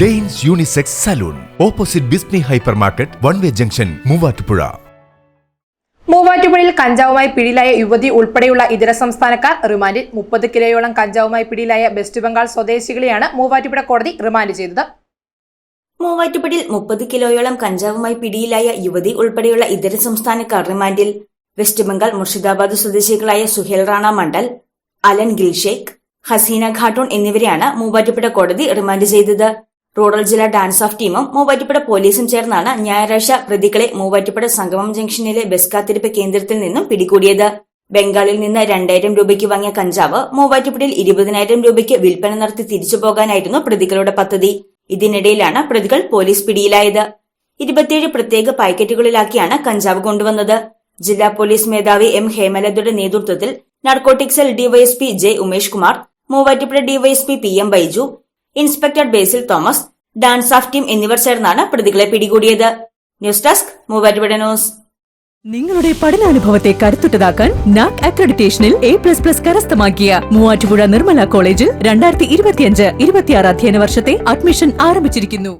Danes unisex salon opposite Bismi hypermarket one way junction Muvattupuzha. മൂവാറ്റുപുഴയിൽ കഞ്ചാവുമായി പിടിയിലായ യുവതി ഉൾപ്പെടെയുള്ള ഇതര സംസ്ഥാനക്കാർ റിമാൻഡിൽ. 30 കിലോയോളം കഞ്ചാവുമായി പിടിയിലായ വെസ്റ്റ് ബംഗാൾ സ്വദേശികളെയാണ് മൂവാറ്റുപുഴ കോടതി റിമാൻഡ് ചെയ്തത്. മൂവാറ്റുപുഴയിൽ 30 കിലോയോളം കഞ്ചാവുമായി പിടിയിലായ യുവതി ഉൾപ്പെടെയുള്ള ഇതര സംസ്ഥാനക്കാർ റിമാൻഡിൽ. വെസ്റ്റ് ബംഗാൾ മുർഷിദാബാദ് സ്വദേശികളായ സുഹേൽ റാണ മണ്ഡൽ, അലൻ ഗിൽഷേഖ്, ഹസീന ഖാട്ടൂൺ എന്നിവരെയാണ് മൂവാറ്റുപുഴ കോടതി റിമാൻഡ് ചെയ്തത്. റൂറൽ ജില്ലാ ഡാൻസ് ഓഫ് ടീമും മൂവാറ്റുപുഴ പോലീസും ചേർന്നാണ് ഞായറാഴ്ച പ്രതികളെ മൂവാറ്റുപുഴ സംഗമം ജംഗ്ഷനിലെ ബസ് കാത്തിരിപ്പ് കേന്ദ്രത്തിൽ നിന്നും പിടികൂടിയത്. ബംഗാളിൽ നിന്ന് 2000 രൂപയ്ക്ക് വാങ്ങിയ കഞ്ചാവ് മൂവാറ്റുപുഴയിൽ 20,000 രൂപയ്ക്ക് വിൽപ്പന നടത്തി തിരിച്ചു പോകാനായിരുന്നു പ്രതികളുടെ പദ്ധതി. ഇതിനിടയിലാണ് പ്രതികൾ പോലീസ് പിടിയിലായത്. 27 പ്രത്യേക പാക്കറ്റുകളിലാക്കിയാണ് കഞ്ചാവ് കൊണ്ടുവന്നത്. ജില്ലാ പോലീസ് മേധാവി എം ഹേമലതയുടെ നേതൃത്വത്തിൽ narcotic cell DYSP J Umesh Kumar, Muvattupuzha DYSP P M Baiju, inspector Basil Thomas, dance of team എന്നിവർ ചേർന്നാണ് പ്രതികളെ പിടികൂടിയത്. News desk Muvattupuzha news. നിങ്ങളുടെ പഠനാനുഭവത്തെ കരുത്തുറ്റതാക്കാൻ നാക് അക്രഡിറ്റേഷനിൽ A++ കരസ്ഥമാക്കിയ മൂവാറ്റുപുഴ നിർമ്മല കോളേജിൽ 2025-26 അധ്യയന വർഷത്തെ അഡ്മിഷൻ ആരംഭിച്ചിരിക്കുന്നു.